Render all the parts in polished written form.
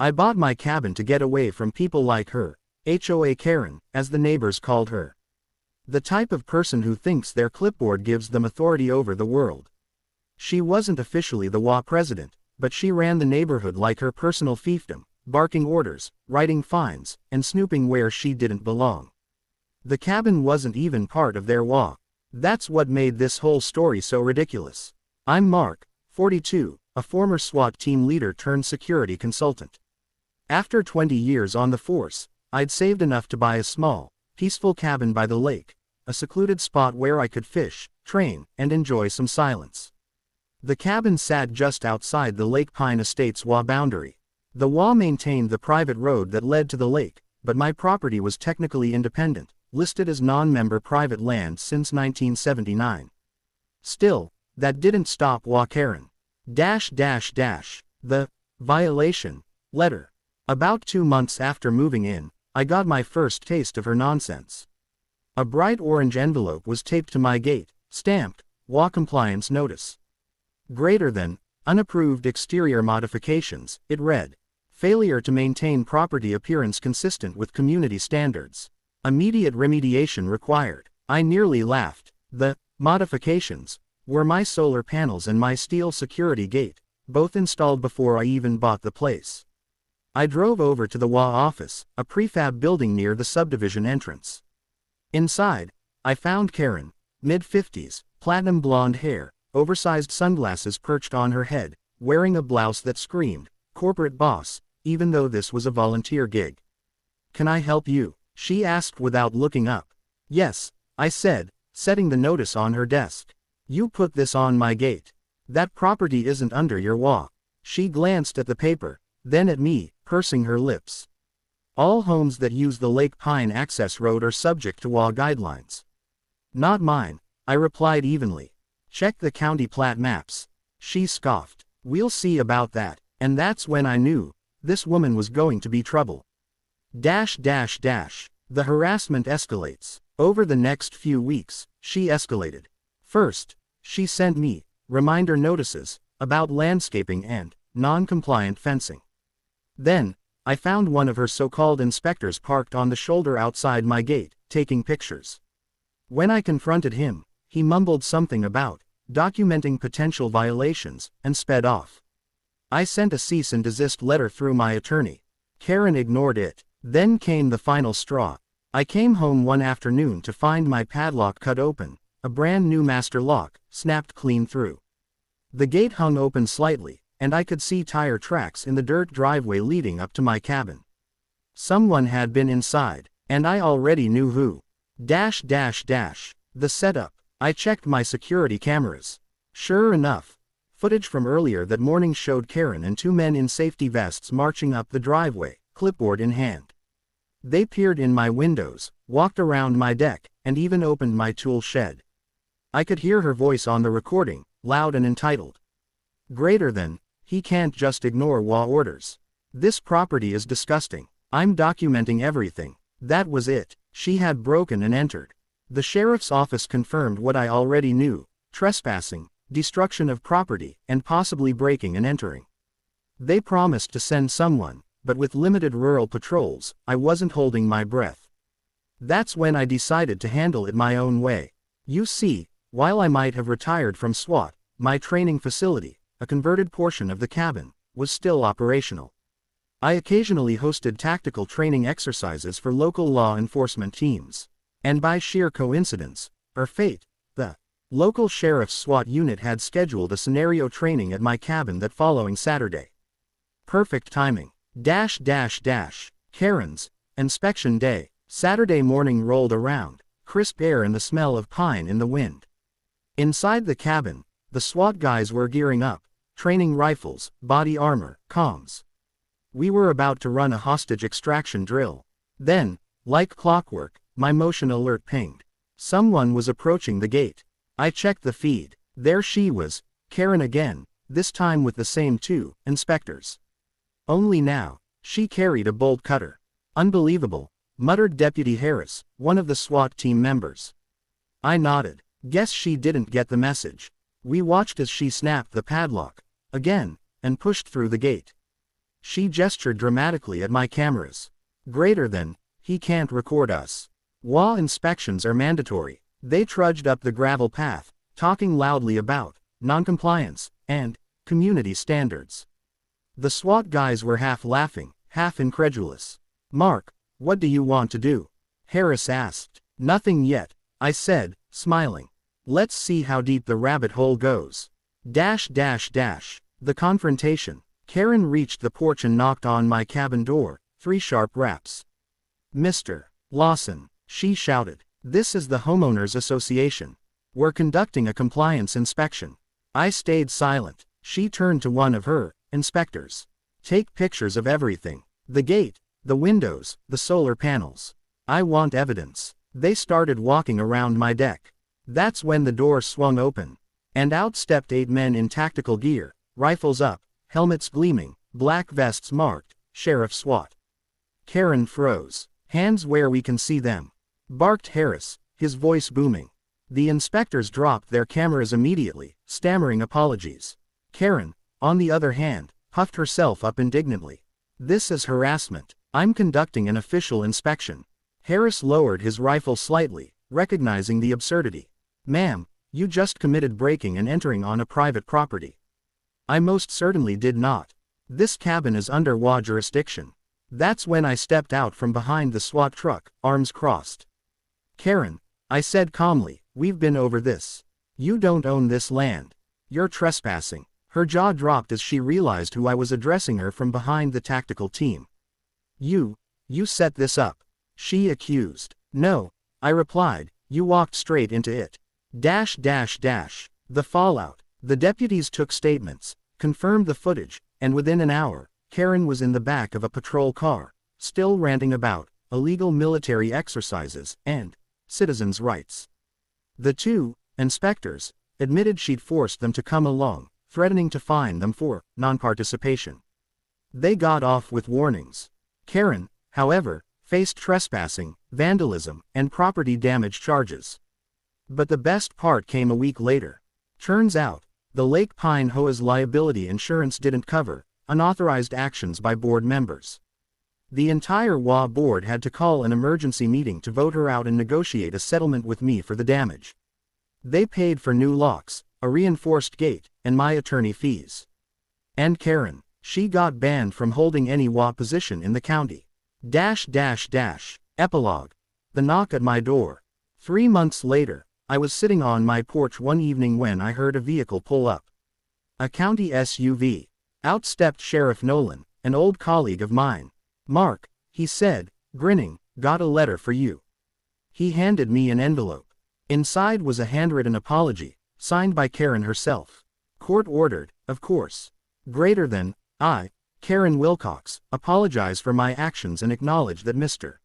I bought my cabin to get away from people like her, HOA Karen, as the neighbors called her. The type of person who thinks their clipboard gives them authority over the world. She wasn't officially the HOA president, but she ran the neighborhood like her personal fiefdom, barking orders, writing fines, and snooping where she didn't belong. The cabin wasn't even part of their HOA. That's what made this whole story so ridiculous. I'm Mark, 42, a former SWAT team leader turned security consultant. After 20 years on the force, I'd saved enough to buy a small, peaceful cabin by the lake, a secluded spot where I could fish, train, and enjoy some silence. The cabin sat just outside the Lake Pine Estates HOA boundary. The HOA maintained the private road that led to the lake, but my property was technically independent, listed as non-member private land since 1979. Still, that didn't stop HOA Karen. The violation letter. About 2 months after moving in, I got my first taste of her nonsense. A bright orange envelope was taped to my gate, stamped, HOA compliance notice. Greater than, unapproved exterior modifications, it read. Failure to maintain property appearance consistent with community standards. Immediate remediation required. I nearly laughed. The modifications were my solar panels and my steel security gate, both installed before I even bought the place. I drove over to the HOA office, a prefab building near the subdivision entrance. Inside, I found Karen, mid-50s, platinum blonde hair, oversized sunglasses perched on her head, wearing a blouse that screamed, corporate boss, even though this was a volunteer gig. Can I help you? She asked without looking up. Yes, I said, setting the notice on her desk. You put this on my gate. That property isn't under your HOA. She glanced at the paper, then at me, pursing her lips. All homes that use the Lake Pine access road are subject to HOA guidelines. Not mine, I replied evenly. Check the county plat maps. She scoffed. We'll see about that, and that's when I knew, this woman was going to be trouble. The harassment escalates. Over the next few weeks, she escalated. First, she sent me reminder notices about landscaping and non-compliant fencing. Then, I found one of her so-called inspectors parked on the shoulder outside my gate, taking pictures. When I confronted him, he mumbled something about documenting potential violations and sped off. I sent a cease and desist letter through my attorney. Karen ignored it. Then came the final straw. I came home one afternoon to find my padlock cut open, a brand new master lock, snapped clean through. The gate hung open slightly, and I could see tire tracks in the dirt driveway leading up to my cabin. Someone had been inside, and I already knew who. The setup. I checked my security cameras. Sure enough, footage from earlier that morning showed Karen and 2 men in safety vests marching up the driveway, clipboard in hand. They peered in my windows, walked around my deck, and even opened my tool shed. I could hear her voice on the recording, loud and entitled. Greater than, he can't just ignore HOA orders. This property is disgusting. I'm documenting everything. That was it. She had broken and entered. The sheriff's office confirmed what I already knew: trespassing, destruction of property, and possibly breaking and entering. They promised to send someone, but with limited rural patrols, I wasn't holding my breath. That's when I decided to handle it my own way. You see, while I might have retired from SWAT, my training facility, a converted portion of the cabin, was still operational. I occasionally hosted tactical training exercises for local law enforcement teams. And by sheer coincidence, or fate, the local sheriff's SWAT unit had scheduled a scenario training at my cabin that following Saturday. Perfect timing. Karen's inspection day. Saturday morning rolled around, crisp air and the smell of pine in the wind. Inside the cabin, the SWAT guys were gearing up, training rifles, body armor, comms. We were about to run a hostage extraction drill. Then, like clockwork, my motion alert pinged. Someone was approaching the gate. I checked the feed. There she was, Karen again, this time with the same 2 inspectors. Only now, she carried a bolt cutter. Unbelievable, muttered Deputy Harris, one of the SWAT team members. I nodded. Guess she didn't get the message. We watched as she snapped the padlock, again, and pushed through the gate. She gestured dramatically at my cameras. Greater than, he can't record us. HOA inspections are mandatory. They trudged up the gravel path, talking loudly about noncompliance and community standards. The SWAT guys were half laughing, half incredulous. Mark, what do you want to do? Harris asked. Nothing yet, I said, smiling. Let's see how deep the rabbit hole goes. The confrontation. Karen reached the porch and knocked on my cabin door, 3 sharp raps. Mr. Lawson, she shouted. This is the Homeowners Association. We're conducting a compliance inspection. I stayed silent. She turned to one of her inspectors. Take pictures of everything. The gate, the windows, the solar panels. I want evidence. They started walking around my deck. That's when the door swung open. And out stepped 8 men in tactical gear, rifles up, helmets gleaming, black vests marked, Sheriff SWAT. Karen froze. Hands where we can see them, barked Harris, his voice booming. The inspectors dropped their cameras immediately, stammering apologies. Karen, on the other hand, puffed herself up indignantly. This is harassment. I'm conducting an official inspection. Harris lowered his rifle slightly, recognizing the absurdity. Ma'am, you just committed breaking and entering on a private property. I most certainly did not. This cabin is under HOA jurisdiction. That's when I stepped out from behind the SWAT truck, arms crossed. Karen, I said calmly, we've been over this. You don't own this land. You're trespassing. Her jaw dropped as she realized who I was addressing her from behind the tactical team. You set this up. She accused. No, I replied, you walked straight into it. The fallout. The deputies took statements, confirmed the footage, and within an hour, Karen was in the back of a patrol car, still ranting about illegal military exercises and citizens' rights. The 2 inspectors admitted she'd forced them to come along, threatening to fine them for non-participation. They got off with warnings. Karen, however, faced trespassing, vandalism, and property damage charges. But the best part came a week later. Turns out, the Lake Pine HOA's liability insurance didn't cover unauthorized actions by board members. The entire HOA board had to call an emergency meeting to vote her out and negotiate a settlement with me for the damage. They paid for new locks, a reinforced gate, and my attorney fees. And Karen, she got banned from holding any HOA position in the county. Epilogue. The knock at my door. 3 months later, I was sitting on my porch one evening when I heard a vehicle pull up. A county SUV. Out stepped Sheriff Nolan, an old colleague of mine. Mark, he said, grinning, got a letter for you. He handed me an envelope. Inside was a handwritten apology, signed by Karen herself. Court ordered, of course. Greater than, I, Karen Wilcox, apologize for my actions and acknowledge that Mr.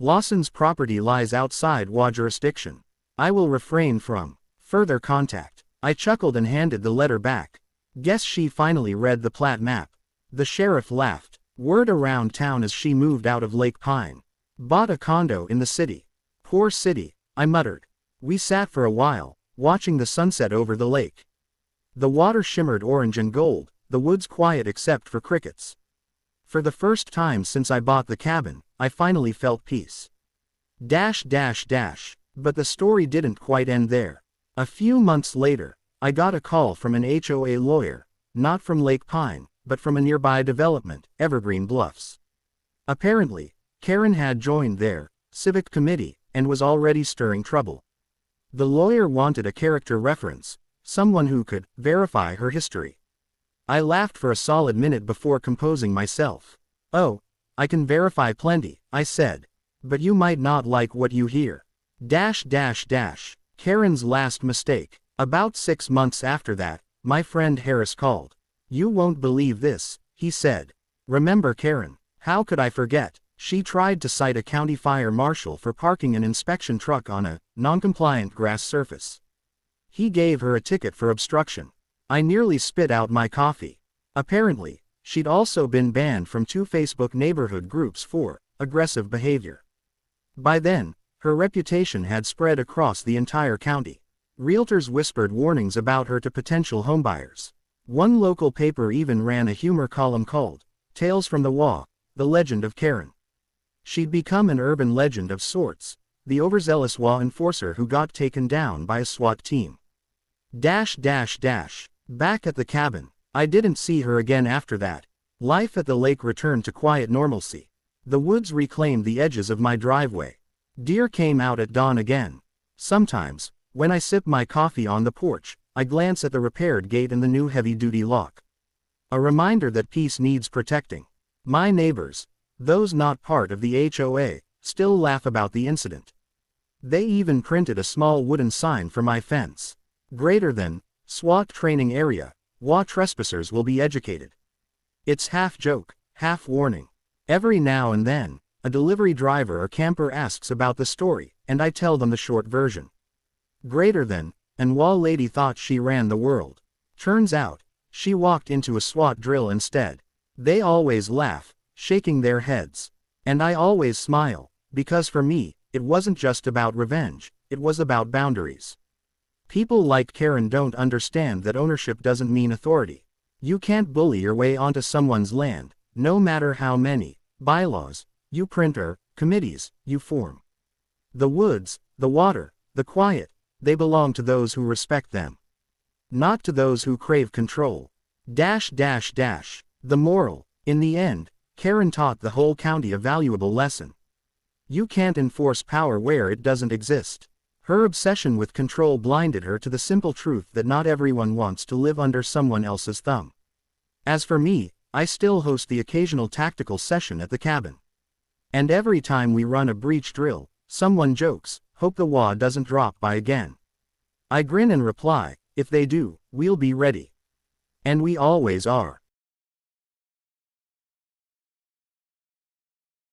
Lawson's property lies outside HOA jurisdiction. I will refrain from further contact. I chuckled and handed the letter back. Guess she finally read the plat map. The sheriff laughed. Word around town as she moved out of Lake Pine. Bought a condo in the city. Poor city, I muttered. We sat for a while, watching the sunset over the lake. The water shimmered orange and gold, the woods quiet except for crickets. For the first time since I bought the cabin, I finally felt peace. But the story didn't quite end there. A few months later, I got a call from an HOA lawyer, not from Lake Pine, but from a nearby development, Evergreen Bluffs. Apparently, Karen had joined their civic committee and was already stirring trouble. The lawyer wanted a character reference, someone who could verify her history. I laughed for a solid minute before composing myself. Oh, I can verify plenty, I said. But you might not like what you hear. Karen's last mistake. About 6 months after that, my friend Harris called. You won't believe this, he said. Remember Karen? How could I forget? She tried to cite a county fire marshal for parking an inspection truck on a non-compliant grass surface. He gave her a ticket for obstruction. I nearly spit out my coffee. Apparently, she'd also been banned from 2 Facebook neighborhood groups for aggressive behavior. By then, her reputation had spread across the entire county. Realtors whispered warnings about her to potential homebuyers. One local paper even ran a humor column called, Tales from the HOA, the legend of Karen. She'd become an urban legend of sorts, the overzealous HOA enforcer who got taken down by a SWAT team. Back at the cabin, I didn't see her again after that. Life at the lake returned to quiet normalcy. The woods reclaimed the edges of my driveway. Deer came out at dawn again. Sometimes, when I sip my coffee on the porch, I glance at the repaired gate and the new heavy-duty lock. A reminder that peace needs protecting. My neighbors, those not part of the HOA, still laugh about the incident. They even printed a small wooden sign for my fence. Greater than, SWAT training area, HOA trespassers will be educated. It's half joke, half warning. Every now and then, a delivery driver or camper asks about the story, and I tell them the short version. Greater than, and HOA lady thought she ran the world. Turns out, she walked into a SWAT drill instead. They always laugh, shaking their heads. And I always smile, because for me, it wasn't just about revenge, it was about boundaries. People like Karen don't understand that ownership doesn't mean authority. You can't bully your way onto someone's land, no matter how many bylaws you print or committees you form. The woods, the water, the quiet, they belong to those who respect them. Not to those who crave control. The moral, in the end, Karen taught the whole county a valuable lesson. You can't enforce power where it doesn't exist. Her obsession with control blinded her to the simple truth that not everyone wants to live under someone else's thumb. As for me, I still host the occasional tactical session at the cabin. And every time we run a breach drill, someone jokes, "Hope the HOA doesn't drop by again." I grin and reply, "If they do, we'll be ready." And we always are.